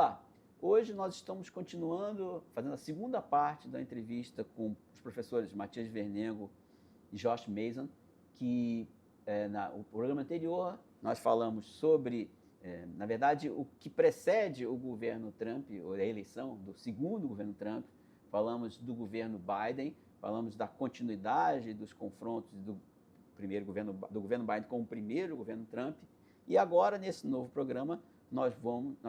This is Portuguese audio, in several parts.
Olá, hoje nós estamos continuando, fazendo a segunda parte da entrevista com os professores Matias Vernengo e Josh Mason, que no programa anterior nós falamos sobre, na verdade, o que precede o governo Trump, ou a eleição do segundo governo Trump. Falamos do governo Biden, falamos da continuidade dos confrontos do governo Biden com o primeiro governo Trump, e agora, nesse novo programa, nós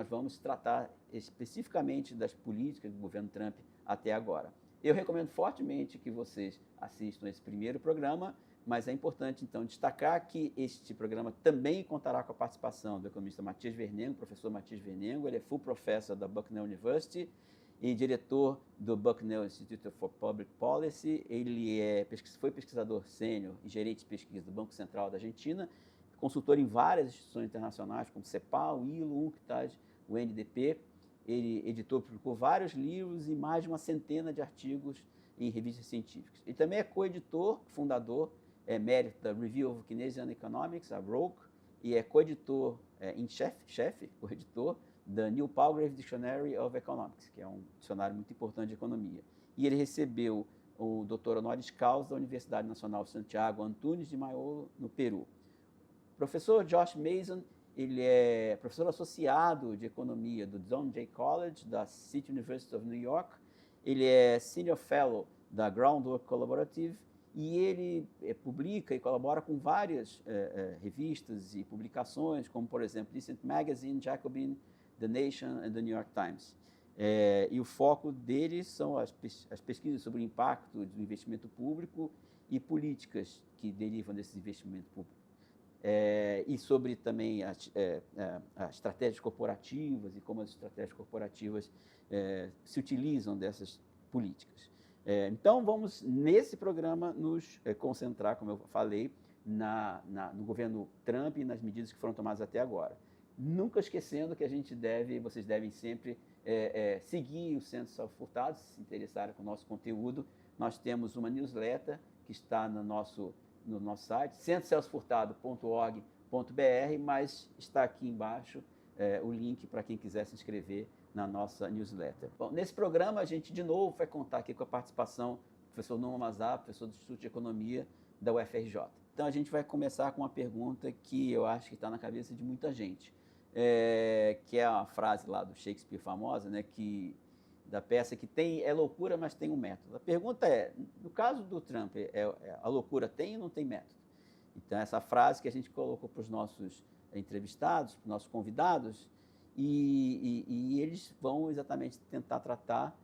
vamos tratar especificamente das políticas do governo Trump até agora. Eu recomendo fortemente que vocês assistam esse primeiro programa, mas é importante, então, destacar que este programa também contará com a participação do economista Matias Vernengo, professor Matias Vernengo. Ele é full professor da Bucknell University e diretor do Bucknell Institute for Public Policy. Ele foi pesquisador sênior e gerente de pesquisa do Banco Central da Argentina, consultor em várias instituições internacionais, como CEPAL, ILO, UNCTAD, o NDP. Ele editou, publicou vários livros e mais de uma centena de artigos em revistas científicas. Ele também é coeditor, fundador, emérito da Review of Keynesian Economics, a ROKE, e é coeditor em chefe, coeditor da Neil Palgrave Dictionary of Economics, que é um dicionário muito importante de economia. E ele recebeu o doutor honoris causa da Universidade Nacional Santiago Antunes de Mayolo, no Peru. O professor Josh Mason, ele é professor associado de economia do John Jay College, da City University of New York. Ele é Senior Fellow da Groundwork Collaborative e ele publica e colabora com várias revistas e publicações, como, por exemplo, Decent Magazine, Jacobin, The Nation and The New York Times. E o foco deles são as pesquisas sobre o impacto do investimento público e políticas que derivam desse investimento público. E sobre também as estratégias corporativas e como as estratégias corporativas se utilizam dessas políticas. Então, vamos, nesse programa, nos concentrar, como eu falei, no governo Trump e nas medidas que foram tomadas até agora. Nunca esquecendo que vocês devem sempre seguir o Centro Celso Furtado, se interessarem com o nosso conteúdo. Nós temos uma newsletter que está no nosso site, centrocelsofurtado.org.br, mas está aqui embaixo o link para quem quiser se inscrever na nossa newsletter. Bom, nesse programa, a gente, de novo, vai contar aqui com a participação do professor Numa Mazar, professor do Instituto de Economia da UFRJ. Então, a gente vai começar com uma pergunta que eu acho que está na cabeça de muita gente, que é a frase lá do Shakespeare famosa, né, da peça que é loucura, mas tem um método. A pergunta é, no caso do Trump, a loucura tem ou não tem método? Então, essa frase que a gente colocou para os nossos entrevistados, para os nossos convidados, e eles vão exatamente tentar tratar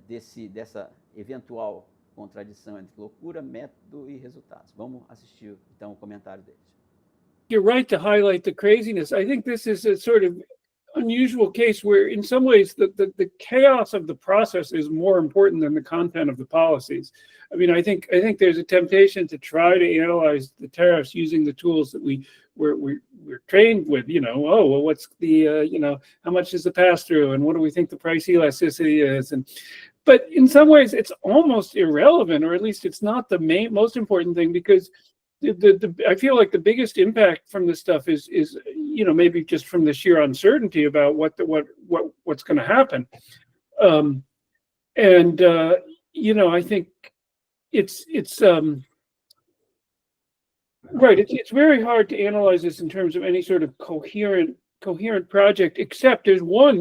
dessa eventual contradição entre loucura, método e resultados. Vamos assistir, então, o comentário deles. You're right to highlight the craziness. I think this is a sort of unusual case where, in some ways, the chaos of the process is more important than the content of the policies. I mean, I think there's a temptation to try to analyze the tariffs using the tools that we're trained with. What's the how much is the pass through, and what do we think the price elasticity is, but in some ways it's almost irrelevant, or at least it's not the most important thing, because I feel like the biggest impact from this stuff is maybe just from the sheer uncertainty about what's going to happen, I think it's right. It's very hard to analyze this in terms of any sort of coherent project, except there's one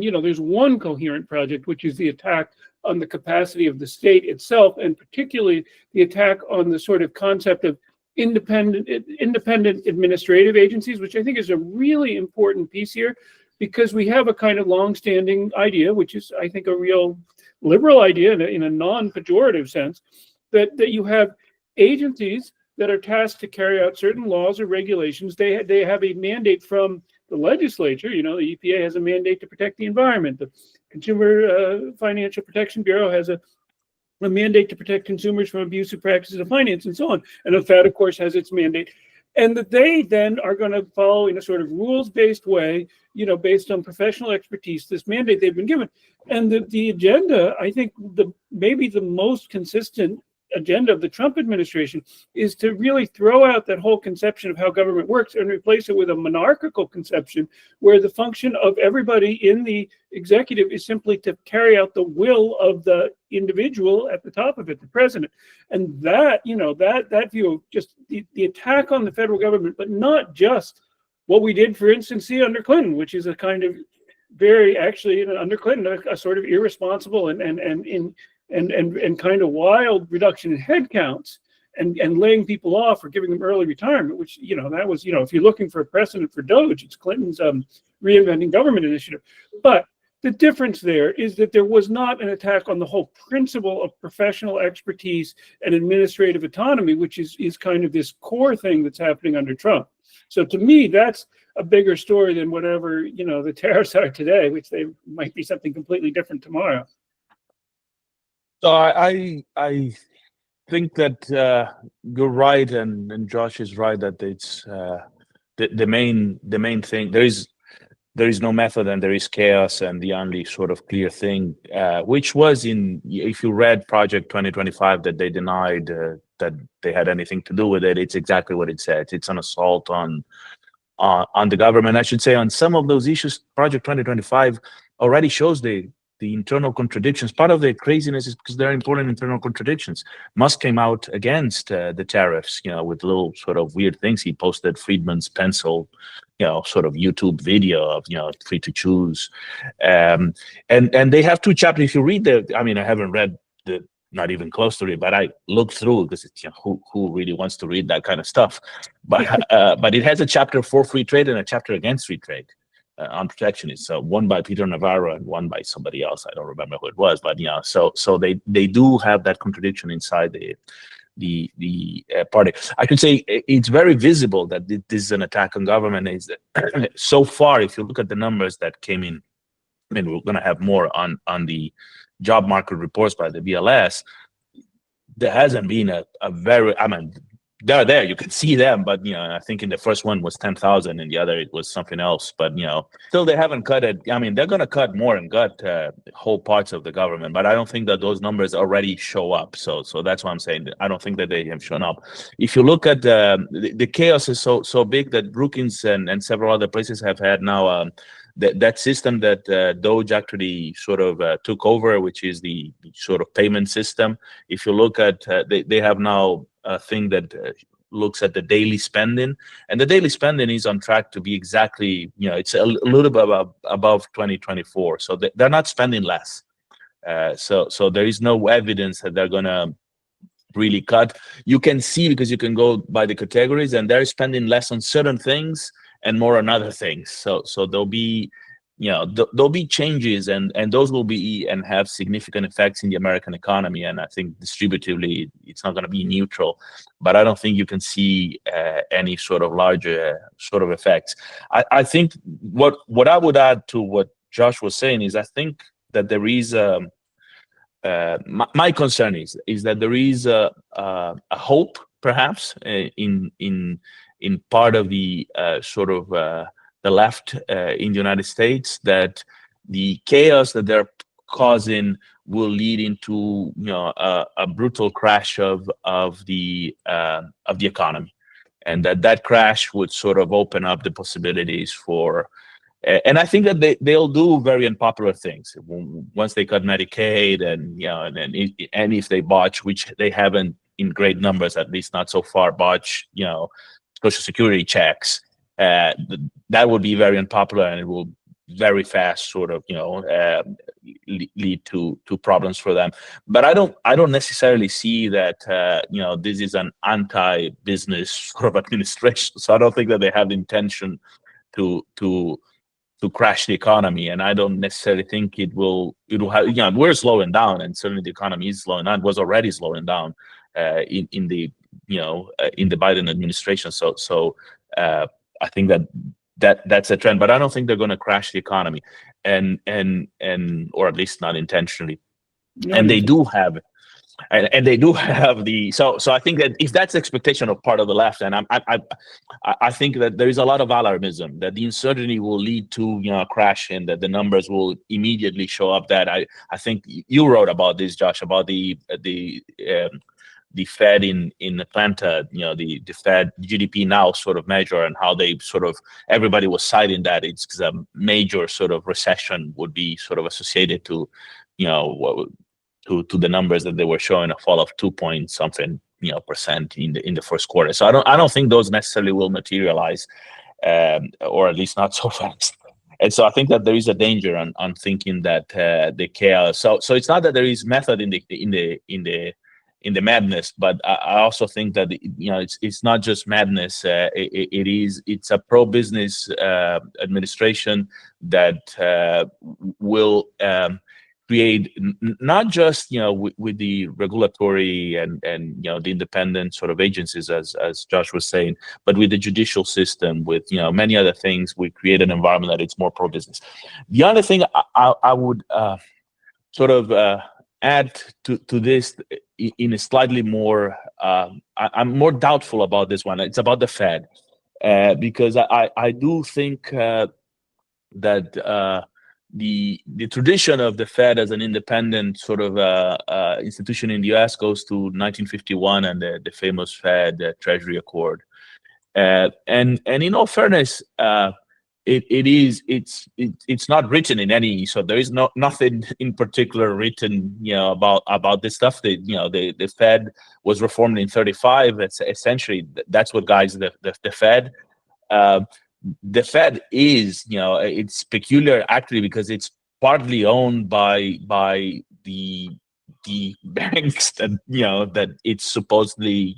coherent project, which is the attack on the capacity of the state itself, and particularly the attack on the sort of concept of independent administrative agencies, which I think is a really important piece here, because we have a kind of longstanding idea, which is, I think, a real liberal idea in a non-pejorative sense, that you have agencies that are tasked to carry out certain laws or regulations. They have a mandate from the legislature. The EPA has a mandate to protect the environment. The Consumer Financial Protection Bureau has a mandate to protect consumers from abusive practices of finance, and so on. And the Fed, of course, has its mandate. And that they then are going to follow in a sort of rules-based way, based on professional expertise, this mandate they've been given. And the agenda, I think, maybe the most consistent agenda of the Trump administration is to really throw out that whole conception of how government works and replace it with a monarchical conception where the function of everybody in the executive is simply to carry out the will of the individual at the top of it, the president. And that, that view of just the attack on the federal government, but not just what we did, for instance, see under Clinton, which is a kind of very, actually, under Clinton, a sort of irresponsible and kind of wild reduction in headcounts and laying people off or giving them early retirement, which, that was, if you're looking for a precedent for DOGE, it's Clinton's reinventing government initiative. But the difference there is that there was not an attack on the whole principle of professional expertise and administrative autonomy, which is kind of this core thing that's happening under Trump. So to me, that's a bigger story than whatever, the tariffs are today, which they might be something completely different tomorrow. So I think that you're right, and Josh is right that it's the main thing. There is no method and there is chaos, and the only sort of clear thing, which was if you read Project 2025, that they denied that they had anything to do with it. It's exactly what it said. It's an assault on the government. I should say on some of those issues, Project 2025 already shows the internal contradictions. Part of the craziness is because there are important internal contradictions. Musk came out against the tariffs, with little sort of weird things. He posted Friedman's pencil, sort of YouTube video of, free to choose. And they have two chapters. If you read I haven't read not even close to it, but I looked through because who really wants to read that kind of stuff? But it has a chapter for free trade and a chapter against free trade. On protectionists, so one by Peter Navarro and one by somebody else. I don't remember who it was, but so they do have that contradiction inside the party. I could say it's very visible that this is an attack on government. Is so far, if you look at the numbers that came in, we're going to have more on the job market reports by the BLS. There hasn't been a very, they're there, you can see them, but I think in the first one was 10,000 and the other it was something else, but still they haven't cut it. They're going to cut more and cut whole parts of the government, but I don't think that those numbers already show up. So that's why I'm saying that I don't think that they have shown up. If you look at the chaos is so big that Brookings and several other places have had now that system that DOGE actually sort of took over, which is the sort of payment system. If you look at, they have now a thing that looks at the daily spending, and the daily spending is on track to be exactly, it's a little bit above 2024. So they're not spending less. So there is no evidence that they're going to really cut. You can see, because you can go by the categories, and they're spending less on certain things and more on other things. So there'll be, there'll be changes, and those will be and have significant effects in the American economy. And I think distributively, it's not going to be neutral, but I don't think you can see any sort of larger sort of effects. I think what I would add to what Josh was saying is I think that there is my concern is that there is a hope, perhaps, in part of the sort of the left in the United States, that the chaos that they're causing will lead into a brutal crash of the economy, and that crash would sort of open up the possibilities for. And I think that they'll do very unpopular things once they cut Medicaid, and if they botch, which they haven't in great numbers, at least not so far, botch Social Security checks. That would be very unpopular, and it will very fast sort of lead to problems for them. But I don't necessarily see that this is an anti-business sort of administration. So I don't think that they have the intention to crash the economy, and I don't necessarily think it will have. We're slowing down, and certainly the economy is slowing down. It was already slowing down in the Biden administration. So I think that's a trend, but I don't think they're going to crash the economy, and or at least not intentionally. No, and they do have, and they do have the. So I think that if that's the expectation of part of the left, and I think that there is a lot of alarmism that the uncertainty will lead to a crash, and that the numbers will immediately show up. That I think you wrote about this, Josh, about the the Fed in Atlanta, the Fed GDP Now sort of measure, and how they sort of, everybody was citing that it's because a major sort of recession would be sort of associated to, to the numbers that they were showing, a fall of 2 point something percent in the first quarter. So I don't think those necessarily will materialize, or at least not so fast. And so I think that there is a danger on thinking that the chaos. So it's not that there is method in the madness, but I also think that it's not just madness. It's a pro-business administration that will create not just with the regulatory and the independent sort of agencies, as Josh was saying, but with the judicial system, with many other things. We create an environment that it's more pro-business. The other thing I would sort of add to this in a slightly more, I'm more doubtful about this one. It's about the Fed, because I do think that the tradition of the Fed as an independent sort of institution in the U.S. goes to 1951 and the famous Fed Treasury Accord. And in all fairness, it's not written in any, so there is nothing in particular written about this stuff. The Fed was reformed in 1935. It's essentially that's what guides the Fed. The Fed is, it's peculiar actually because it's partly owned by the banks that that it's supposedly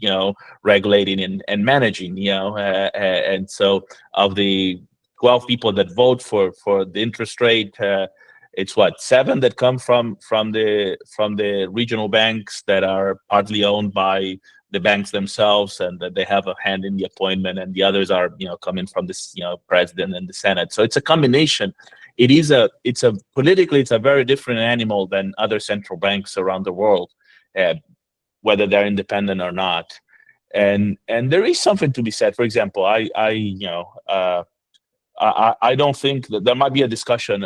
regulating and managing, and so of the 12 people that vote for the interest rate, it's 7 that come from the regional banks that are partly owned by the banks themselves, and that they have a hand in the appointment, and the others are coming from this president and the Senate. So it's a combination. It's politically it's a very different animal than other central banks around the world, whether they're independent or not. And there is something to be said. For example, I don't think that there might be a discussion,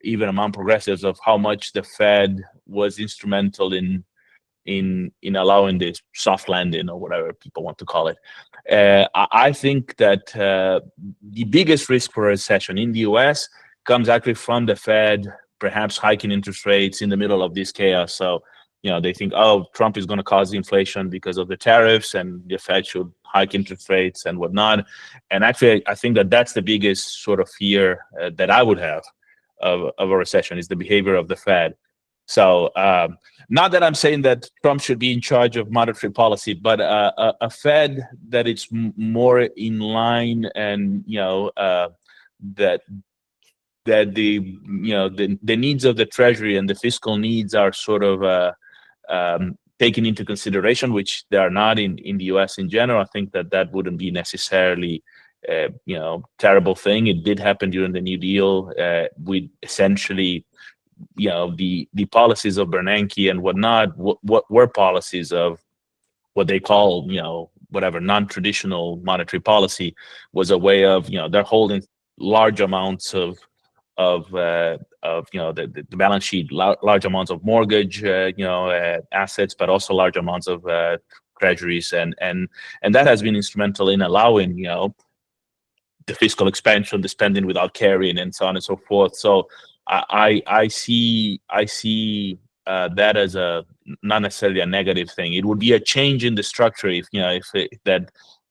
even among progressives, of how much the Fed was instrumental in allowing this soft landing, or whatever people want to call it. I think that the biggest risk for a recession in the U.S. comes actually from the Fed perhaps hiking interest rates in the middle of this chaos. So, they think, oh, Trump is going to cause the inflation because of the tariffs, and the Fed should hike interest rates and whatnot. And actually, I think that that's the biggest sort of fear that I would have of a recession, is the behavior of the Fed. So not that I'm saying that Trump should be in charge of monetary policy, but a Fed that it's more in line, and that the needs of the Treasury and the fiscal needs are sort of taken into consideration, which they are not in the U.S. in general. I think that wouldn't be necessarily terrible thing. It did happen during the New Deal with essentially the policies of Bernanke and whatnot. What were policies of what they call whatever non-traditional monetary policy, was a way of they're holding large amounts of the balance sheet, large amounts of mortgage assets, but also large amounts of treasuries, and that has been instrumental in allowing the fiscal expansion, the spending without carrying, and so on and so forth. So I see that as not necessarily a negative thing. It would be a change in the structure if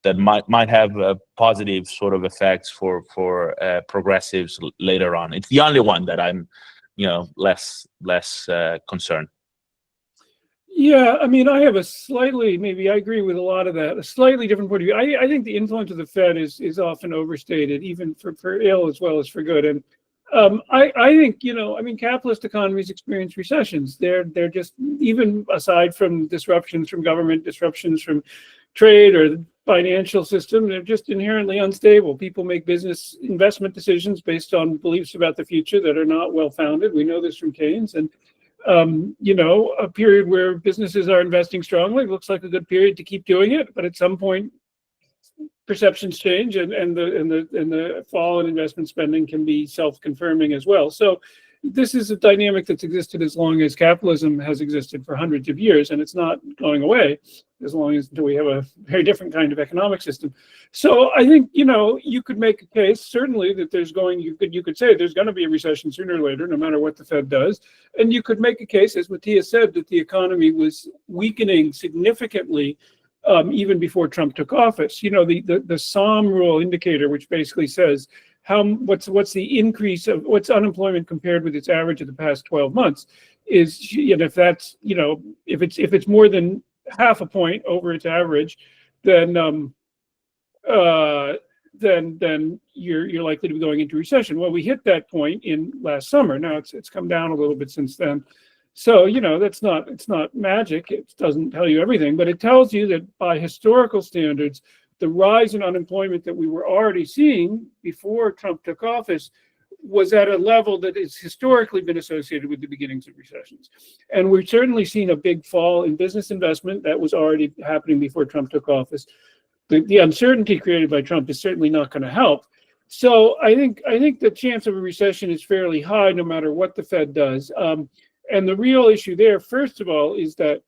that might have positive sort of effects for progressives later on. It's the only one that I'm less concerned. Yeah, I mean, I have maybe I agree with a lot of that, a slightly different point of view. I think the influence of the Fed is often overstated, even for ill as well as for good. And I think, capitalist economies experience recessions. They're just, even aside from disruptions from government, disruptions from trade or the financial system, they're just inherently unstable. People make business investment decisions based on beliefs about the future that are not well-founded. We know this from Keynes. And, a period where businesses are investing strongly looks like a good period to keep doing it. But at some point, perceptions change, and the fall in investment spending can be self-confirming as well. So this is a dynamic that's existed as long as capitalism has existed for hundreds of years, and it's not going away as long as until we have a very different kind of economic system. So I think, you could make a case, certainly, that you could say there's going to be a recession sooner or later, no matter what the Fed does. And you could make a case, as Matthias said, that the economy was weakening significantly even before Trump took office. The SOM rule indicator, which basically says what's the increase of what's unemployment compared with its average of the past 12 months, is if that's if it's more than half a point over its average, then you're likely to be going into recession. Well, we hit that point in last summer. Now it's come down a little bit since then. So it's not magic. It doesn't tell you everything, but it tells you that by historical standards, the rise in unemployment that we were already seeing before Trump took office was at a level that has historically been associated with the beginnings of recessions. And we've certainly seen a big fall in business investment that was already happening before Trump took office. The uncertainty created by Trump is certainly not going to help. So I think the chance of a recession is fairly high, no matter what the Fed does. And the real issue there, first of all, is that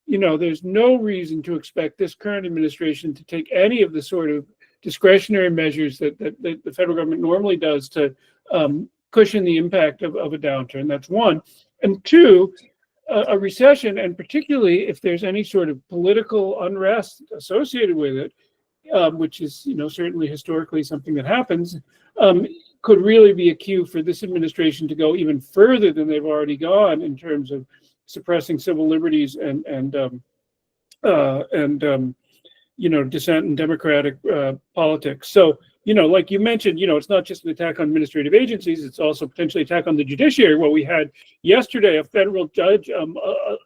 there's no reason to expect this current administration to take any of the sort of discretionary measures that the federal government normally does to cushion the impact of a downturn. That's one. And two, a recession, and particularly if there's any sort of political unrest associated with it, which is certainly historically something that happens, could really be a cue for this administration to go even further than they've already gone in terms of suppressing civil liberties and dissent in democratic politics. So, like you mentioned, it's not just an attack on administrative agencies, it's also potentially an attack on the judiciary. Well, we had yesterday a federal judge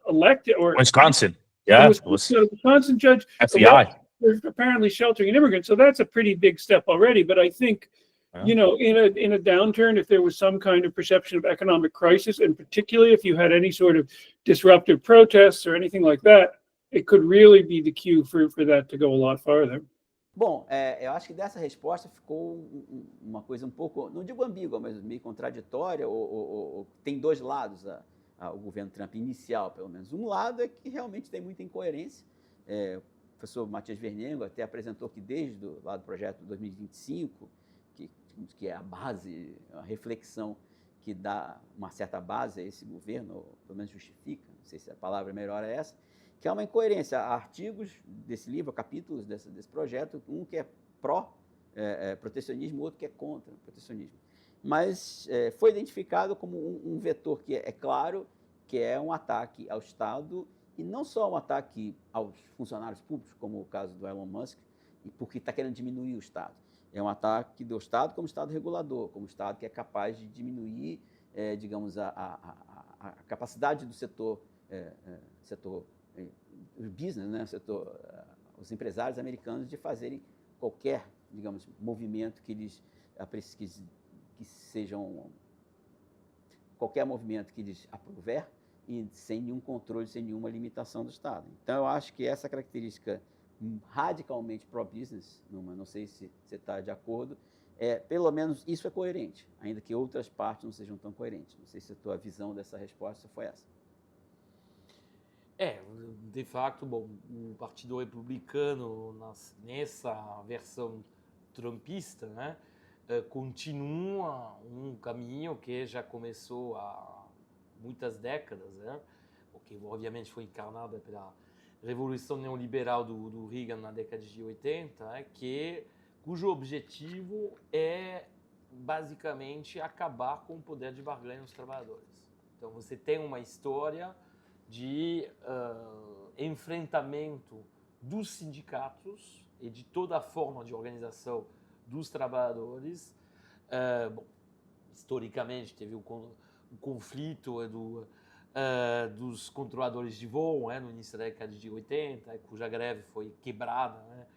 elected, or Wisconsin. Yeah, a Wisconsin judge FBI. Apparently sheltering an immigrant. So that's a pretty big step already. But I think, in a downturn, if there was some kind of perception of economic crisis, and particularly if you had any sort of disruptive protests or anything like that, it could really be the cue for that to go a lot farther. Bom, eu acho que dessa resposta ficou uma coisa um pouco, não digo ambígua, mas meio contraditória, ou tem dois lados o governo Trump inicial, pelo menos. Um lado é que realmente tem muita incoerência. O professor Matias Vernengo até apresentou que desde o lado do projeto 2025, que é a base, a reflexão que dá uma certa base a esse governo, ou pelo menos justifica, não sei se a palavra melhor é essa, que há uma incoerência. Há artigos desse livro, capítulos desse projeto, um que é pró-protecionismo, outro que é contra protecionismo. Mas foi identificado como um vetor que é claro, que é um ataque ao Estado, e não só um ataque aos funcionários públicos, como o caso do Elon Musk, porque está querendo diminuir o Estado. É um ataque do Estado como Estado regulador, como Estado que é capaz de diminuir, digamos, a capacidade do setor business, né, os empresários americanos de fazerem qualquer, digamos, movimento qualquer movimento que lhes aprouver e sem nenhum controle, sem nenhuma limitação do Estado. Então, eu acho que essa característica radicalmente pro-business, não sei se você está de acordo, pelo menos isso é coerente, ainda que outras partes não sejam tão coerentes. Não sei se a tua visão dessa resposta foi essa. De fato, bom, o Partido Republicano, nessa versão trumpista, né, continua um caminho que já começou há muitas décadas, né, que obviamente foi encarnada pela Revolução Neoliberal do Reagan na década de 80, cujo objetivo é basicamente acabar com o poder de barganha dos trabalhadores. Então você tem uma história de enfrentamento dos sindicatos e de toda a forma de organização dos trabalhadores. Historicamente, teve o conflito dos controladores de voo, no início da década de 80, cuja greve foi quebrada,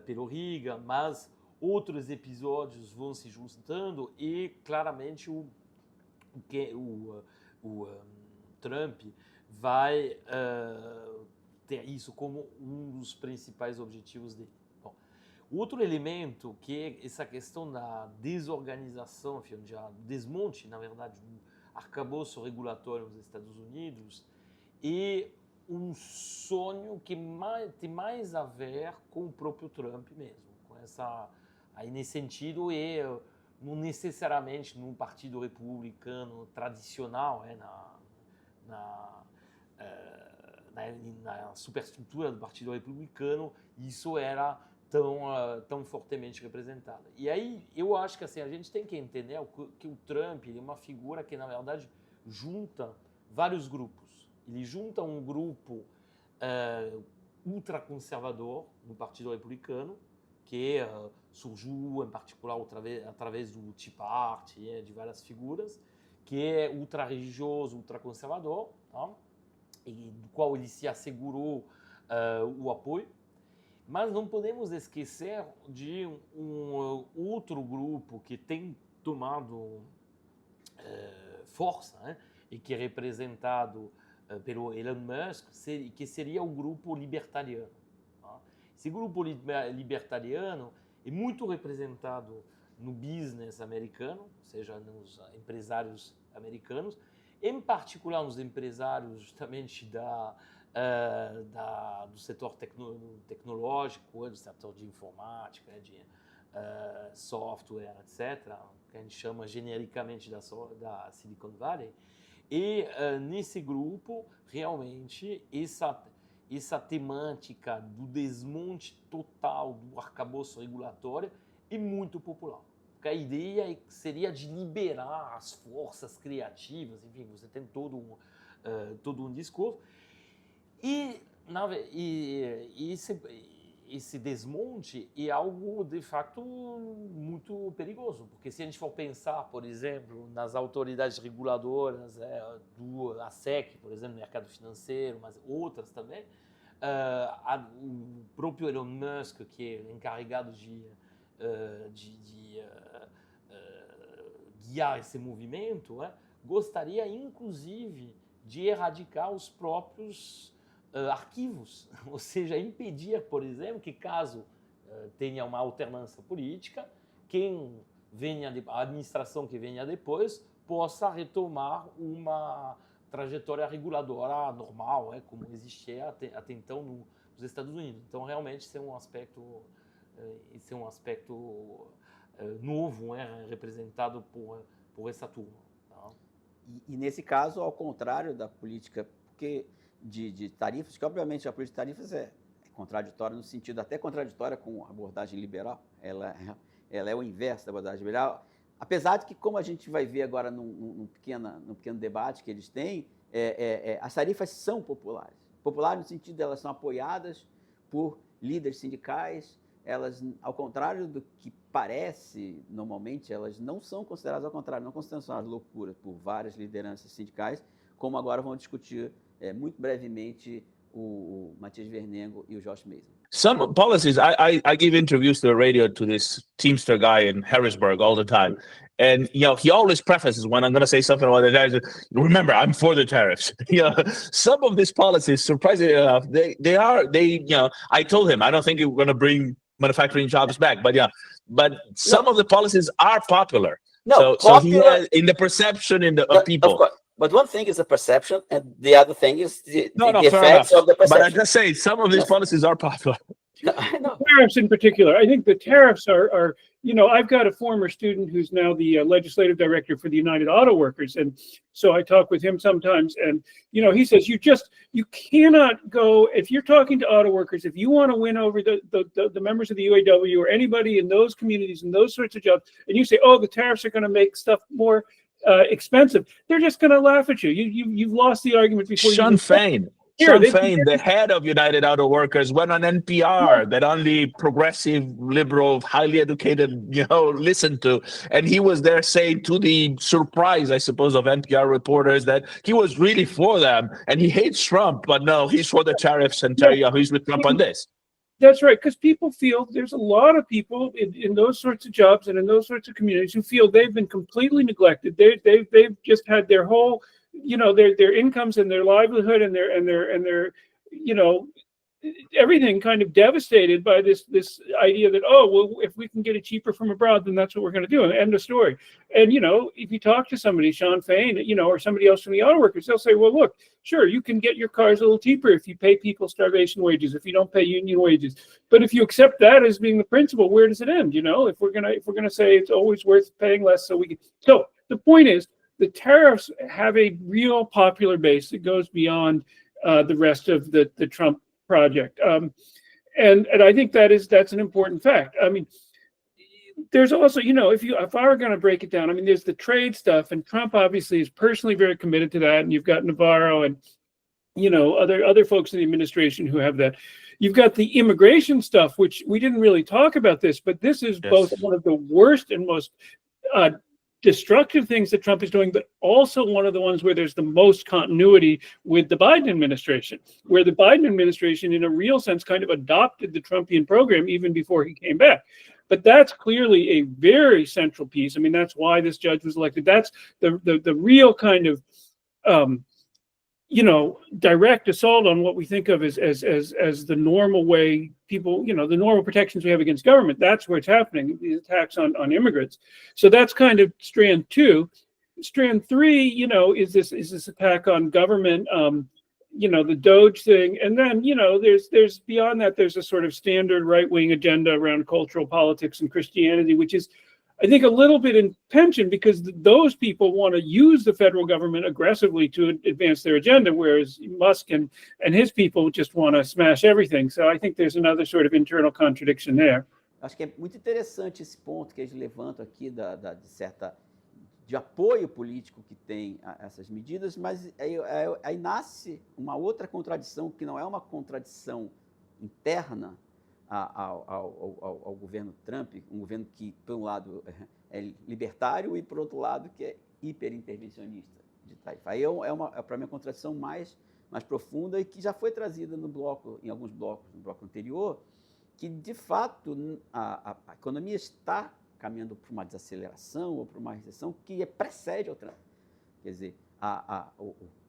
pelo Reagan, mas outros episódios vão se juntando e, claramente, o Trump vai ter isso como um dos principais objetivos dele. Bom, outro elemento que é essa questão da desorganização, desmonte, na verdade, arcabouço regulatório nos Estados Unidos é um sonho que tem mais a ver com o próprio Trump mesmo, com essa, aí nesse sentido não necessariamente num partido republicano tradicional, na superestrutura do partido republicano, isso era tão fortemente representado. E aí eu acho que assim, a gente tem que entender que o Trump ele é uma figura que, na verdade, junta vários grupos. Ele junta um grupo ultraconservador no Partido Republicano, que surgiu, em particular, através do Tea Party, de várias figuras, que é ultra-religioso, ultraconservador, tá? E do qual ele se assegurou o apoio. Mas não podemos esquecer de um outro grupo que tem tomado força, né? E que é representado pelo Elon Musk, que seria o grupo libertariano. Tá? Esse grupo libertariano é muito representado no business americano, ou seja, nos empresários americanos, em particular nos empresários justamente do setor tecnológico, do setor de informática, de software, etc., que a gente chama genericamente da Silicon Valley. E nesse grupo, realmente, essa temática do desmonte total do arcabouço regulatório é muito popular. Porque a ideia seria de liberar as forças criativas, enfim, você tem todo um discurso. E esse desmonte é algo, de fato, muito perigoso, porque se a gente for pensar, por exemplo, nas autoridades reguladoras, a SEC, por exemplo, no mercado financeiro, mas outras também, o próprio Elon Musk, que é encarregado de guiar esse movimento, gostaria, inclusive, de erradicar os próprios arquivos, ou seja, impedir, por exemplo, que caso tenha uma alternância política, a administração que venha depois possa retomar uma trajetória reguladora normal, como existia até então nos Estados Unidos. Então, realmente, isso é um aspecto novo, representado por essa turma. Tá? E nesse caso, ao contrário da política de tarifas, que obviamente a política de tarifas é contraditória no sentido, até contraditória com a abordagem liberal, ela é o inverso da abordagem liberal, apesar de que, como a gente vai ver agora num pequeno debate que eles têm, as tarifas são populares. Populares no sentido de elas são apoiadas por líderes sindicais, elas, ao contrário do que parece normalmente, elas não são consideradas, ao contrário, não consideradas loucuras por várias lideranças sindicais, como agora vão discutir muito brevemente o Matias Vernengo e o Josh Mason. Some policies, I give interviews to the radio to this Teamster guy in Harrisburg all the time. And, he always prefaces when I'm going to say something about the tariffs, remember, I'm for the tariffs. Some of these policies, surprisingly enough, I told him, I don't think we're going to bring manufacturing jobs back, but some of the policies are popular. No, so he has, in the perception of people. Of course. But one thing is the perception, and the other thing is the effects enough. of the perception. But I just say some of these policies are popular. I know. Tariffs in particular. I think the tariffs are I've got a former student who's now the legislative director for the United Auto Workers. And so I talk with him sometimes. And, he says, you cannot go, if you're talking to auto workers, if you want to win over the members of the UAW or anybody in those communities and those sorts of jobs, and you say, oh, the tariffs are going to make stuff more expensive, they're just going to laugh at you. You've lost the argument before. Sean Fain, the head of United Auto Workers, went on NPR that only progressive, liberal, highly educated, listen to. And he was there saying, to the surprise, I suppose, of NPR reporters, that he was really for them. And he hates Trump, but no, he's for the tariffs and he's with Trump on this. That's right, because people feel there's a lot of people in those sorts of jobs and in those sorts of communities who feel they've been completely neglected. They've just had their whole, their incomes and their livelihood and their everything kind of devastated by this idea that, oh, well, if we can get it cheaper from abroad, then that's what we're going to do. End of story. And, if you talk to somebody, Sean Fain, or somebody else from the auto workers, they'll say, well, look, sure, you can get your cars a little cheaper if you pay people starvation wages, if you don't pay union wages. But if you accept that as being the principle, where does it end? If we're gonna say it's always worth paying less, so the point is, the tariffs have a real popular base that goes beyond the rest of the Trump project, and I think that's an important fact. I mean, there's also, if I were going to break it down, I mean, there's the trade stuff, and Trump obviously is personally very committed to that, and you've got Navarro and other folks in the administration who have that. You've got the immigration stuff, which we didn't really talk about this, but this is both one of the worst and most destructive things that Trump is doing, but also one of the ones where there's the most continuity with the Biden administration, where the Biden administration, in a real sense, kind of adopted the Trumpian program even before he came back. But that's clearly a very central piece. I mean, that's why this judge was elected. That's the real kind of direct assault on what we think of as the normal way people, the normal protections we have against government. That's where it's happening, the attacks on immigrants. So that's kind of strand 2. Strand 3, is this attack on government, the Doge thing. And then, there's beyond that, there's a sort of standard right-wing agenda around cultural politics and Christianity, which is, I think, a little bit in tension because those people want to use the federal government aggressively to advance their agenda, whereas Musk and his people just want to smash everything. So I think there's another sort of internal contradiction there. Acho que é muito interessante esse ponto que eles levantam aqui de apoio político que tem a essas medidas, mas aí nasce uma outra contradição que não é uma contradição interna ao governo Trump, um governo que, por um lado, é libertário e, por outro lado, que é hiperintervencionista de tarifa. Aí para mim, uma contradição mais profunda e que já foi trazida em alguns blocos, no bloco anterior, que, de fato, a economia está caminhando para uma desaceleração ou para uma recessão que precede ao Trump. Quer dizer, a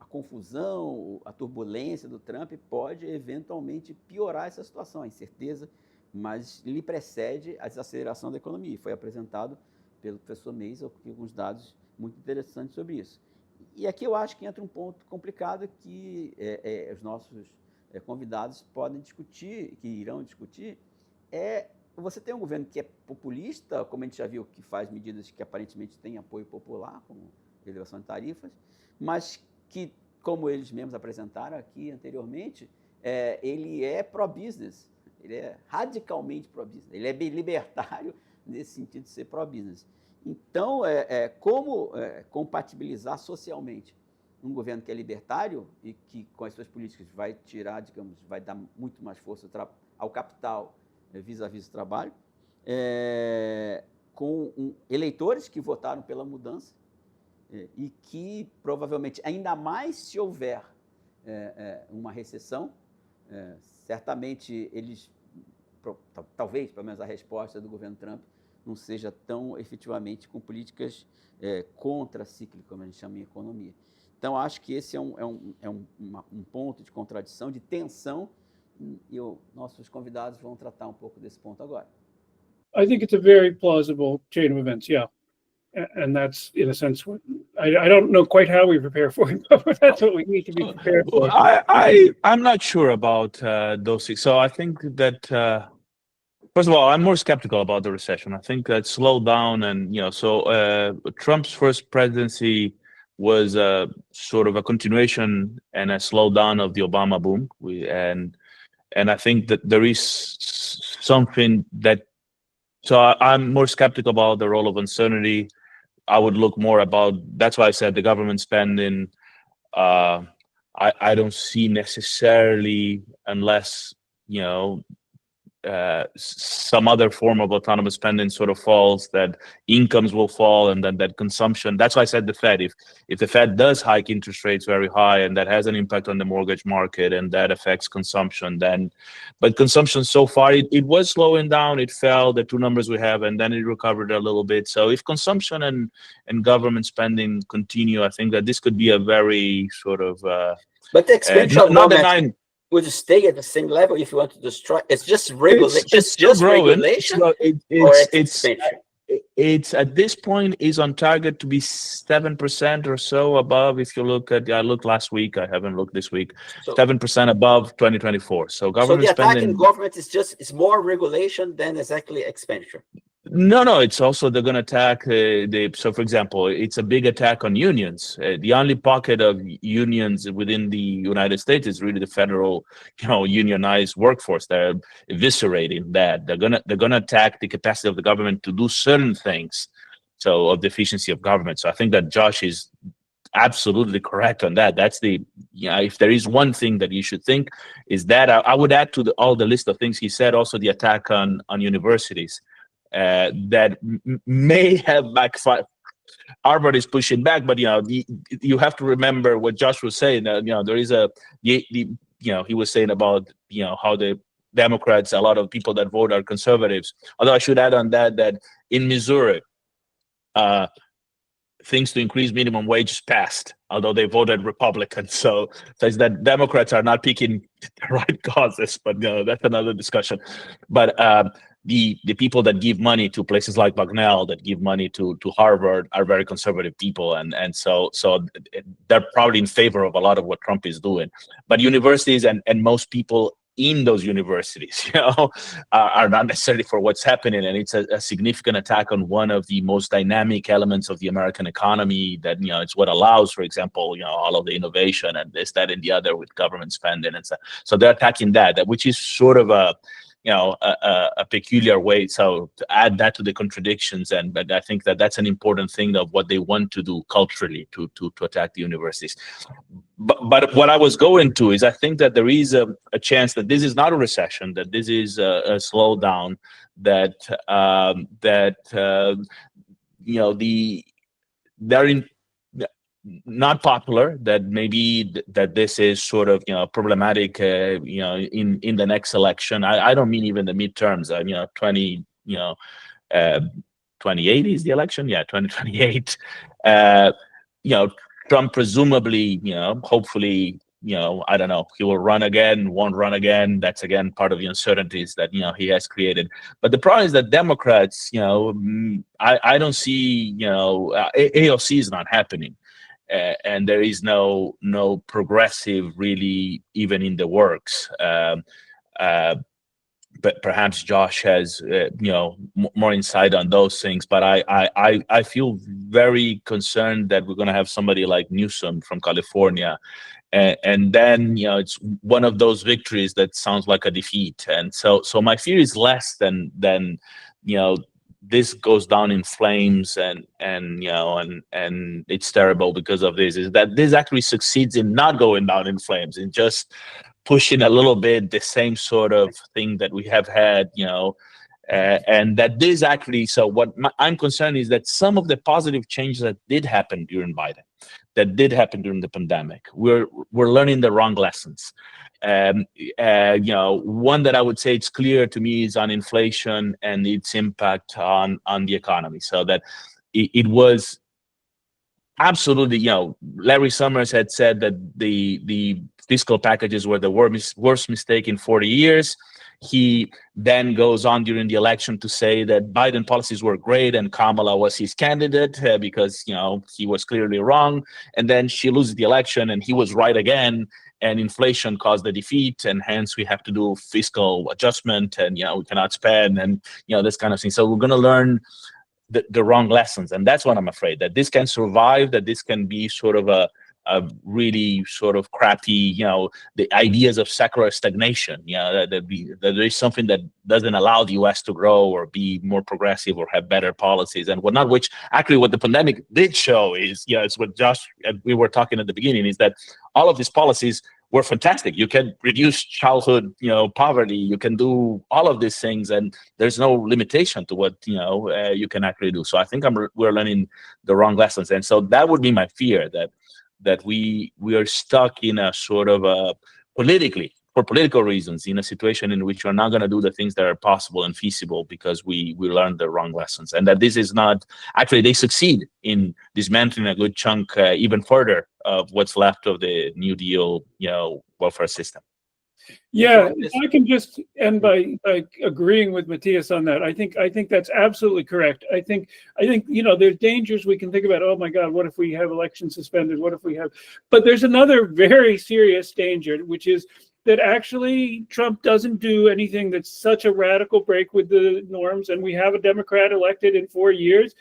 confusão, a turbulência do Trump pode eventualmente piorar essa situação, a incerteza, mas lhe precede a desaceleração da economia. E foi apresentado pelo professor Mason alguns dados muito interessantes sobre isso. E aqui eu acho que entra um ponto complicado que os nossos convidados podem discutir, que irão discutir, você tem um governo que é populista, como a gente já viu, que faz medidas que aparentemente têm apoio popular, como elevação de tarifas, mas que, como eles mesmos apresentaram aqui anteriormente, ele é pró-business, ele é radicalmente pró-business, ele é bem libertário nesse sentido de ser pró-business. Então, como compatibilizar socialmente um governo que é libertário e que, com as suas políticas, vai tirar, digamos, vai dar muito mais força ao capital vis-à-vis do trabalho, com eleitores que votaram pela mudança e que, provavelmente, ainda mais se houver uma recessão, certamente eles, talvez, pelo menos a resposta do governo Trump, não seja tão efetivamente com políticas contra-cíclicas, como a gente chama em economia. Então, acho que esse é um ponto de contradição, de tensão, e nossos convidados vão tratar um pouco desse ponto agora. I think it's a very plausible chain of events, yeah. And that's, in a sense, what I don't know quite how we prepare for it, but that's what we need to be prepared for. I'm not sure about those things. So I think that, first of all, I'm more skeptical about the recession. I think that slowed down and, Trump's first presidency was sort of a continuation and a slowdown of the Obama boom. And I think that there is something that, so I'm more skeptical about the role of uncertainty. I would look more about, that's why I said the government spending, I don't see necessarily, unless, some other form of autonomous spending sort of falls, that incomes will fall and then that consumption. That's why I said the Fed. If the Fed does hike interest rates very high and that has an impact on the mortgage market and that affects consumption, but consumption so far, it was slowing down. It fell, the two numbers we have, and then it recovered a little bit. So if consumption and government spending continue, I think that this could be a very sort of... but the expansion not denying. would stay at the same level if you want to destroy? It's just It's still growing. regulation, or expansion? It's at this point is on target to be 7% or so above. If you look at, I looked last week, I haven't looked this week, So, 7% above 2024. So so government the attack in spending. government is it's more regulation than exactly expenditure. No, it's also they're going to attack so for example, it's a big attack on unions. The only pocket of unions within the United States is really the federal, unionized workforce. They're eviscerating that. They're going to attack the capacity of the government to do certain things. So of the efficiency of government. So I think that Josh is absolutely correct on that. That's if there is one thing that you should think is that I would add to all the list of things he said, also the attack on universities. That may have backfired. Harvard is pushing back, but you have to remember what Josh was saying. There is he was saying about how the Democrats, a lot of people that vote are conservatives. Although I should add on that in Missouri, things to increase minimum wage passed, although they voted Republican. So it's that Democrats are not picking the right causes, but that's another discussion. But the people that give money to places like Bucknell, that give money to Harvard, are very conservative people, and so they're probably in favor of a lot of what Trump is doing. But universities and most people in those universities, are not necessarily for what's happening, and it's a significant attack on one of the most dynamic elements of the American economy. That it's what allows, for example, all of the innovation and this, that, and the other with government spending, and so they're attacking that, which is sort of a peculiar way. So to add that to the contradictions, but I think that's an important thing of what they want to do culturally to attack the universities. But what I was going to is I think that there is a chance that this is not a recession, that this is a slowdown, that they're not popular, that maybe that this is sort of problematic in the next election. I don't mean even the midterms. 2028 is the election. 2028. Trump presumably, hopefully, I don't know, he will run again, won't run again. That's again part of the uncertainties that he has created. But the problem is that Democrats, I don't see, AOC is not happening. And there is no progressive really even in the works. But perhaps Josh has more insight on those things. But I feel very concerned that we're going to have somebody like Newsom from California, and then it's one of those victories that sounds like a defeat. And so my fear is less than this goes down in flames and it's terrible because of this, is that this actually succeeds in not going down in flames, in just pushing a little bit the same sort of thing that we have had, and that this actually, so what I'm concerned is that some of the positive changes that did happen during Biden, that did happen during the pandemic, we're learning the wrong lessons. One that I would say it's clear to me is on inflation and its impact on the economy. So that it was absolutely, Larry Summers had said that the fiscal packages were the worst mistake in 40 years. He then goes on during the election to say that Biden policies were great and Kamala was his candidate because, he was clearly wrong. And then she loses the election and he was right again. And inflation caused the defeat, and hence we have to do fiscal adjustment, and we cannot spend, and this kind of thing. So we're going to learn the wrong lessons, and that's what I'm afraid, that this can survive, that this can be sort of a really sort of crappy, the ideas of secular stagnation, that there is something that doesn't allow the U.S. to grow or be more progressive or have better policies and whatnot, which actually what the pandemic did show is, it's what Josh, we were talking at the beginning, is that all of these policies were fantastic. You can reduce childhood, poverty. You can do all of these things, and there's no limitation to what you can actually do. So I think we're learning the wrong lessons, and so that would be my fear, that we are stuck in a sort of for political reasons, in a situation in which we're not going to do the things that are possible and feasible because we learned the wrong lessons, and that this is not actually, they succeed in dismantling a good chunk even further of what's left of the New Deal welfare system. Yeah, if I can just end by agreeing with Matthias on that. I think that's absolutely correct. I think there's dangers we can think about. Oh my God, what if we have elections suspended? What if we have? But there's another very serious danger, which is that actually Trump doesn't do anything that's such a radical break with the norms, and we have a Democrat elected in 4 years.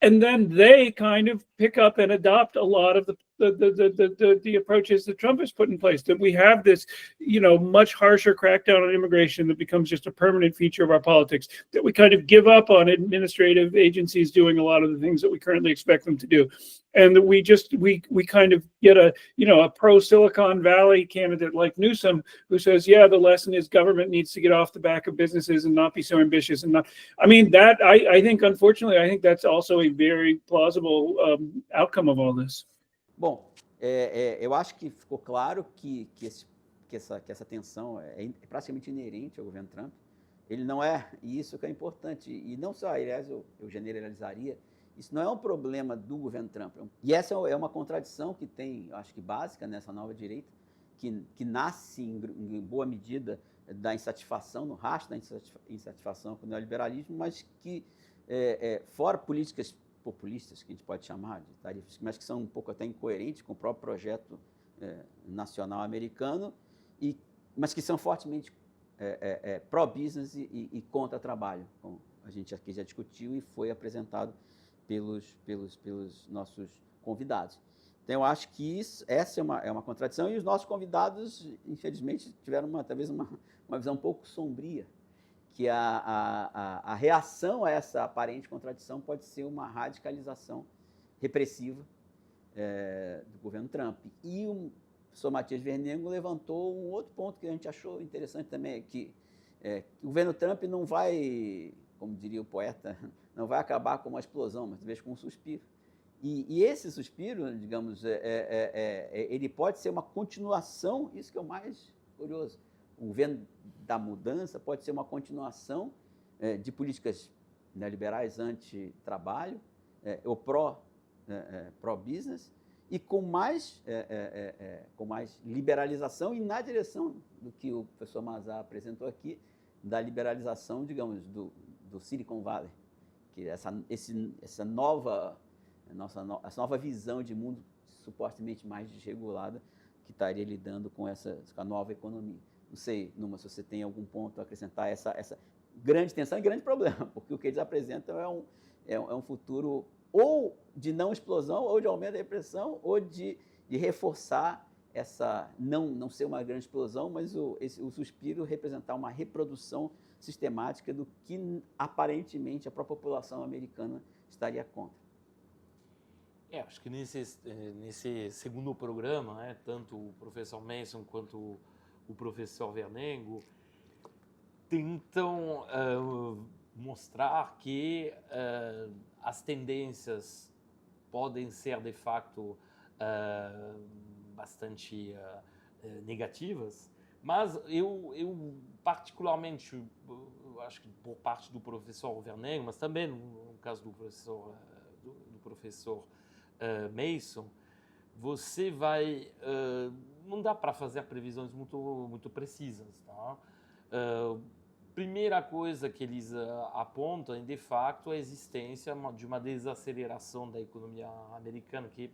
And then they kind of pick up and adopt a lot of the approaches that Trump has put in place. That we have this, much harsher crackdown on immigration that becomes just a permanent feature of our politics. That we kind of give up on administrative agencies doing a lot of the things that we currently expect them to do, and that we kind of get a pro Silicon Valley candidate like Newsom who says, yeah, the lesson is government needs to get off the back of businesses and not be so ambitious and not. I mean, that I think, unfortunately, I think that's also a very plausible outcome of all this. Bom, eu acho que ficou claro que essa tensão é praticamente inerente ao governo Trump. Ele não é, e isso que é importante, e não só, aliás, eu generalizaria, isso não é um problema do governo Trump. E essa é uma contradição que tem, acho que básica nessa nova direita, que nasce em boa medida da insatisfação, no rastro da insatisfação com o neoliberalismo, mas que, fora políticas populistas, que a gente pode chamar de tarifas, mas que são um pouco até incoerentes com o próprio projeto nacional americano, mas que são fortemente pró-business e contra-trabalho, como a gente aqui já discutiu e foi apresentado pelos nossos convidados. Então, eu acho que essa é uma contradição, e os nossos convidados, infelizmente, tiveram talvez uma visão um pouco sombria, que a reação a essa aparente contradição pode ser uma radicalização repressiva do governo Trump. E o professor Matias Vernengo levantou um outro ponto que a gente achou interessante também, que o governo Trump não vai, como diria o poeta, não vai acabar com uma explosão, mas talvez com um suspiro. E esse suspiro, digamos, ele pode ser uma continuação, isso que é o mais curioso. O governo da mudança pode ser uma continuação de políticas neoliberais anti-trabalho, ou pró-business, e com mais liberalização e na direção do que o professor Mazar apresentou aqui, da liberalização, digamos, do Silicon Valley, que essa nova visão de mundo supostamente mais desregulada que estaria lidando com a nova economia. Não sei, Numa, se você tem algum ponto a acrescentar essa grande tensão e grande problema, porque o que eles apresentam é um futuro ou de não explosão, ou de aumento da repressão, ou de reforçar essa não ser uma grande explosão, mas o suspiro representar uma reprodução sistemática do que aparentemente a própria população americana estaria contra. Acho que nesse segundo programa, tanto o professor Mason quanto o professor Vernengo tentam mostrar que as tendências podem ser, de facto, bastante negativas, mas eu particularmente, acho que por parte do professor Vernengo, mas também no caso do professor Mason, você vai... não dá para fazer previsões muito precisas. Tá? Primeira coisa que eles apontam é, de fato, a existência de uma desaceleração da economia americana que,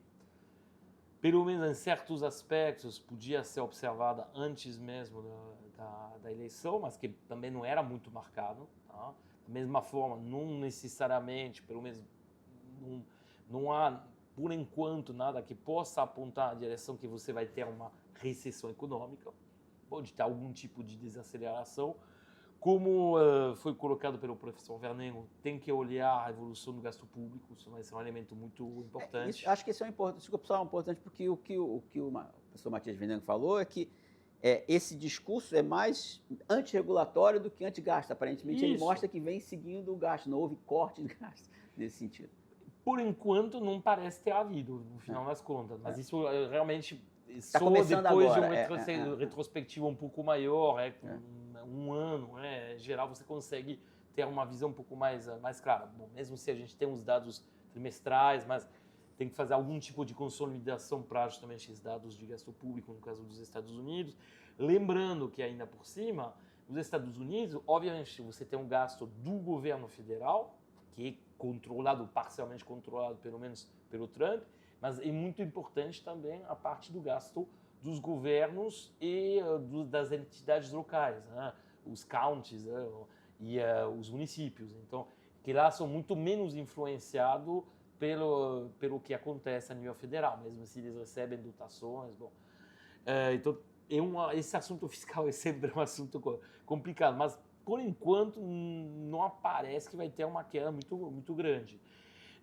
pelo menos em certos aspectos, podia ser observada antes mesmo da eleição, mas que também não era muito marcado. Tá? Da mesma forma, não necessariamente, pelo menos não há, por enquanto, nada que possa apontar a direção que você vai ter uma recessão econômica. Pode ter algum tipo de desaceleração. Como foi colocado pelo professor Vernengo, tem que olhar a evolução do gasto público, isso vai ser um elemento muito importante. Acho que isso é importante, porque o que o professor Matias Vernengo falou é que esse discurso é mais antirregulatório do que antigasto. Aparentemente, isso. Ele mostra que vem seguindo o gasto, não houve corte de gasto nesse sentido. Por enquanto, não parece ter havido, no final das contas, mas isso realmente... Tá só depois agora, de uma retrospectiva um pouco maior, um ano, em geral, você consegue ter uma visão um pouco mais clara. Bom, mesmo se a gente tem os dados trimestrais, mas tem que fazer algum tipo de consolidação para justamente esses dados de gasto público, no caso dos Estados Unidos. Lembrando que ainda por cima, nos Estados Unidos, obviamente, você tem um gasto do governo federal, que é controlado, parcialmente controlado, pelo menos pelo Trump, mas é muito importante também a parte do gasto dos governos e das entidades locais, né? Os counties, né? E os municípios. Então, que lá são muito menos influenciados pelo que acontece a nível federal, mesmo se eles recebem dotações. Bom, então, esse assunto fiscal é sempre um assunto complicado, mas por enquanto não aparece que vai ter uma queda muito grande.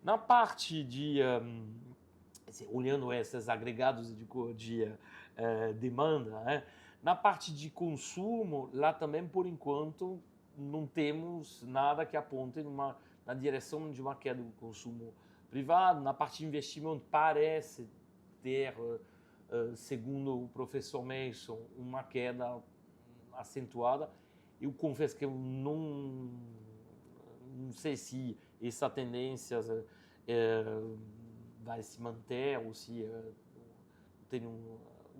Na parte de, olhando esses agregados de demanda, né? Na parte de consumo, lá também por enquanto não temos nada que aponte na direção de uma queda do consumo privado. Na parte de investimento parece ter, segundo o professor Mason, uma queda acentuada. Eu confesso que eu não sei se essa tendência vai se manter ou se tem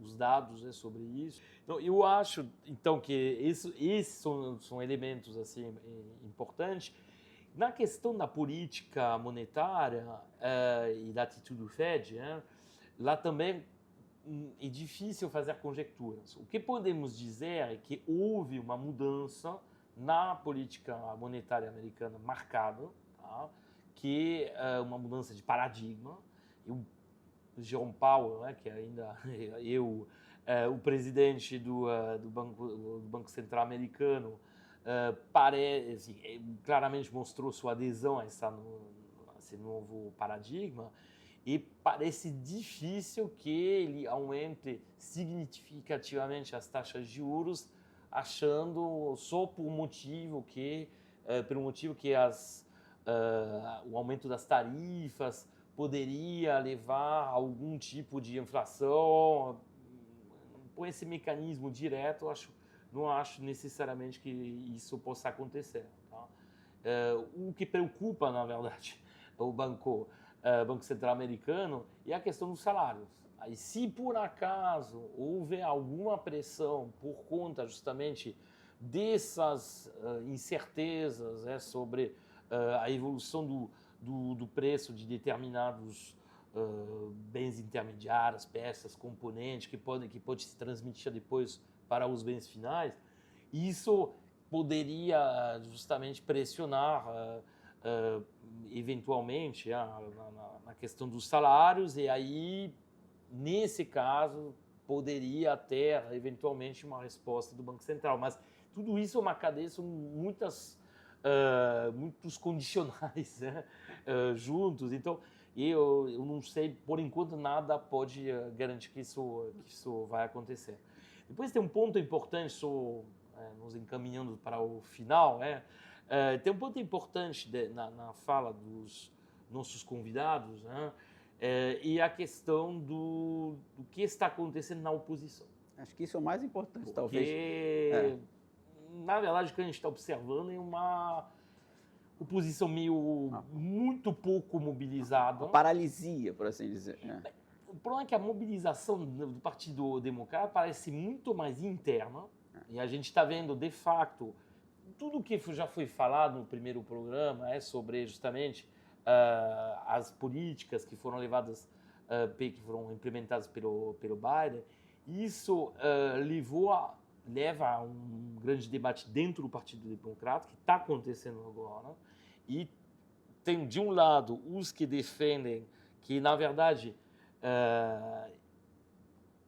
os dados sobre isso. Então, eu acho então que esses são elementos assim importantes. Na questão da política monetária e da atitude do Fed, lá também é difícil fazer conjecturas. O que podemos dizer é que houve uma mudança na política monetária americana marcada, tá? Que é uma mudança de paradigma. O Jerome Powell, né, que ainda o presidente do Banco Central americano, parece, claramente mostrou sua adesão a esse novo paradigma. E parece difícil que ele aumente significativamente as taxas de juros, achando só pelo motivo que o aumento das tarifas poderia levar a algum tipo de inflação. Com esse mecanismo direto, não acho necessariamente que isso possa acontecer. Tá? O que preocupa, na verdade, o Banco Central americano é a questão dos salários. Aí, se por acaso houver alguma pressão por conta justamente dessas incertezas sobre a evolução do preço de determinados bens intermediários, peças, componentes que pode se transmitir depois para os bens finais, isso poderia justamente pressionar eventualmente na questão dos salários, e aí, nesse caso, poderia ter eventualmente uma resposta do Banco Central. Mas tudo isso é uma cadeia, são muitos condicionais, né? Juntos. Então, eu não sei, por enquanto, nada pode garantir que isso vai acontecer. Depois tem um ponto importante, nos encaminhando para o final, tem um ponto importante na fala dos nossos convidados, né? E a questão do que está acontecendo na oposição. Acho que isso é o mais importante, Porque, talvez. Na verdade, o que a gente está observando é uma oposição muito pouco mobilizada. Uma paralisia, por assim dizer. O problema é que a mobilização do Partido Democrata parece muito mais interna, e a gente está vendo, de fato, tudo o que já foi falado no primeiro programa sobre justamente as políticas que foram levadas, que foram implementadas pelo Biden. Isso leva a um grande debate dentro do Partido Democrata, que está acontecendo agora. E tem, de um lado, os que defendem que, na verdade,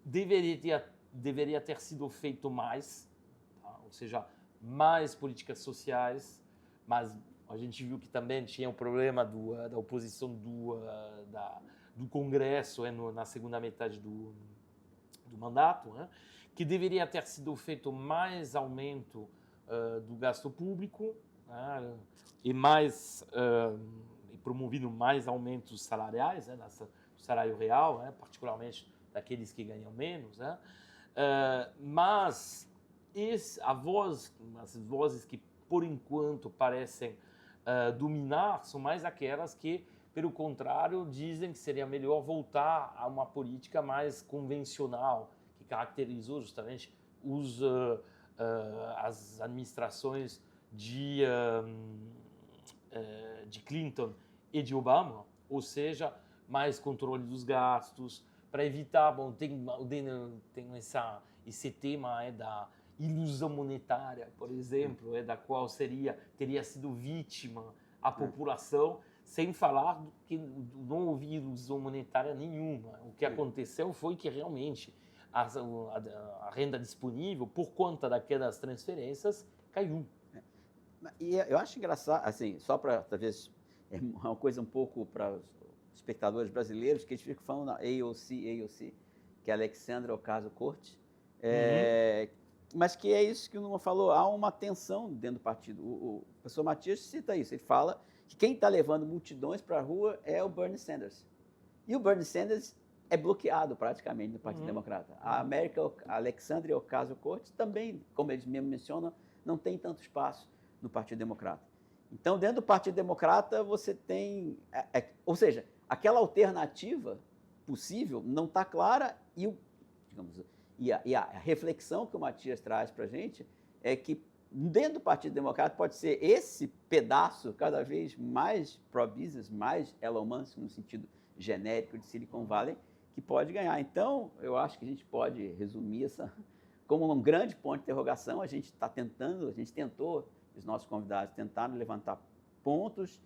deveria ter sido feito mais, tá? Ou seja, mais políticas sociais, mas a gente viu que também tinha o problema da oposição do Congresso na segunda metade do mandato, né? Que deveria ter sido feito mais aumento do gasto público, né? E promovido mais aumentos salariais, né? Do salário real, né? Particularmente daqueles que ganham menos, né? Mas as vozes que, por enquanto, parecem dominar são mais aquelas que pelo contrário, dizem que seria melhor voltar a uma política mais convencional, que caracterizou justamente as administrações de Clinton e de Obama, ou seja, mais controle dos gastos, para evitar, bom, tem esse tema da ilusão monetária, por exemplo, da qual teria sido vítima a população, sem falar que não houve ilusão monetária nenhuma. O que aconteceu foi que realmente a renda disponível, por conta daquelas transferências, caiu. E eu acho engraçado, assim, só para, talvez, é uma coisa um pouco para os espectadores brasileiros, que eles ficam falando na AOC, que é Alexandria Ocasio-Cortez, mas que é isso que o Numa falou, há uma tensão dentro do partido. O professor Matias cita isso, ele fala que quem está levando multidões para a rua é o Bernie Sanders. E o Bernie Sanders é bloqueado praticamente no Partido Democrata. A Alexandria Ocasio-Cortez também, como eles mesmo mencionam, não tem tanto espaço no Partido Democrata. Então, dentro do Partido Democrata, você tem... ou seja, aquela alternativa possível não está clara e a reflexão que o Matias traz para a gente é que dentro do Partido Democrata pode ser esse pedaço cada vez mais pro-business, mais Elon Musk, no sentido genérico de Silicon Valley, que pode ganhar. Então, eu acho que a gente pode resumir como um grande ponto de interrogação. A gente tentou, os nossos convidados tentaram levantar pontos,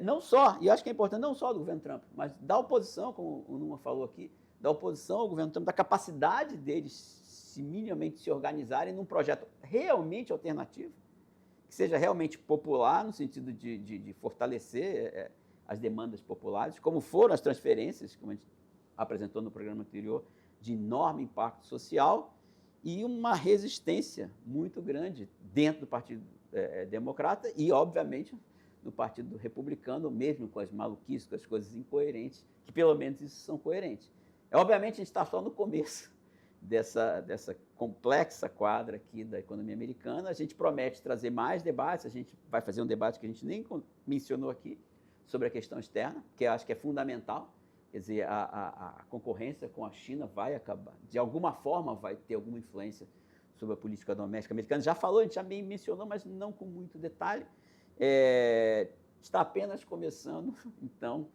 não só, e eu acho que é importante, não só do governo Trump, mas da oposição, como o Numa falou aqui, da oposição ao governo Trump, da capacidade deles minimamente se organizarem num projeto realmente alternativo, que seja realmente popular, no sentido de fortalecer as demandas populares, como foram as transferências, como a gente apresentou no programa anterior, de enorme impacto social, e uma resistência muito grande dentro do Partido Democrata e, obviamente, no Partido Republicano, mesmo com as maluquices, com as coisas incoerentes, que pelo menos isso são coerentes. Obviamente, a gente está só no começo dessa complexa quadra aqui da economia americana. A gente promete trazer mais debates, a gente vai fazer um debate que a gente nem mencionou aqui, sobre a questão externa, que eu acho que é fundamental. Quer dizer, a concorrência com a China vai acabar, de alguma forma vai ter alguma influência sobre a política doméstica americana. Já falou, a gente já mencionou, mas não com muito detalhe. Está apenas começando, então,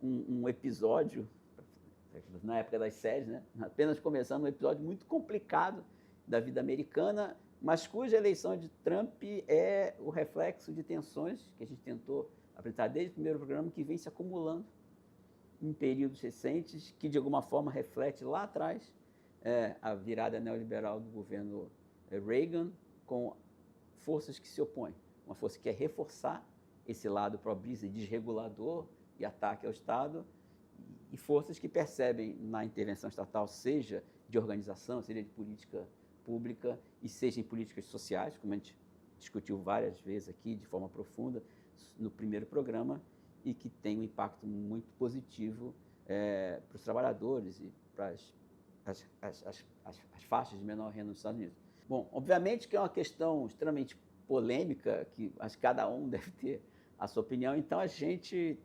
um episódio, na época das séries, né? Apenas começando um episódio muito complicado da vida americana, mas cuja eleição de Trump é o reflexo de tensões que a gente tentou apresentar desde o primeiro programa, que vem se acumulando em períodos recentes, que de alguma forma reflete lá atrás a virada neoliberal do governo Reagan, com forças que se opõem. Uma força que quer reforçar esse lado pro-business, desregulador e ataque ao Estado, e forças que percebem na intervenção estatal, seja de organização, seja de política pública, e seja em políticas sociais, como a gente discutiu várias vezes aqui, de forma profunda, no primeiro programa, e que tem um impacto muito positivo para os trabalhadores e para as faixas de menor renda nos Estados Unidos. Bom, obviamente que é uma questão extremamente polêmica, que acho que cada um deve ter a sua opinião, então a gente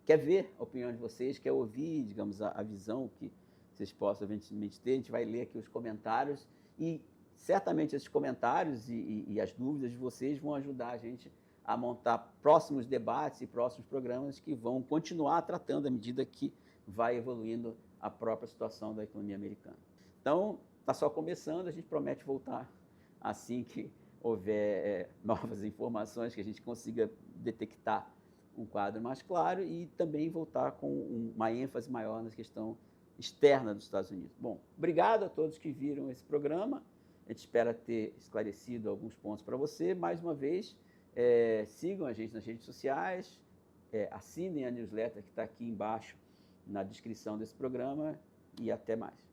quer ver a opinião de vocês, quer ouvir, digamos, a visão que vocês possam eventualmente ter. A gente vai ler aqui os comentários e certamente esses comentários e as dúvidas de vocês vão ajudar a gente a montar próximos debates e próximos programas que vão continuar tratando à medida que vai evoluindo a própria situação da economia americana. Então, está só começando, a gente promete voltar assim que houver novas informações, que a gente consiga detectar um quadro mais claro e também voltar com uma ênfase maior na questão externa dos Estados Unidos. Bom, obrigado a todos que viram esse programa. A gente espera ter esclarecido alguns pontos para você. Mais uma vez, sigam a gente nas redes sociais, assinem a newsletter que está aqui embaixo na descrição desse programa e até mais.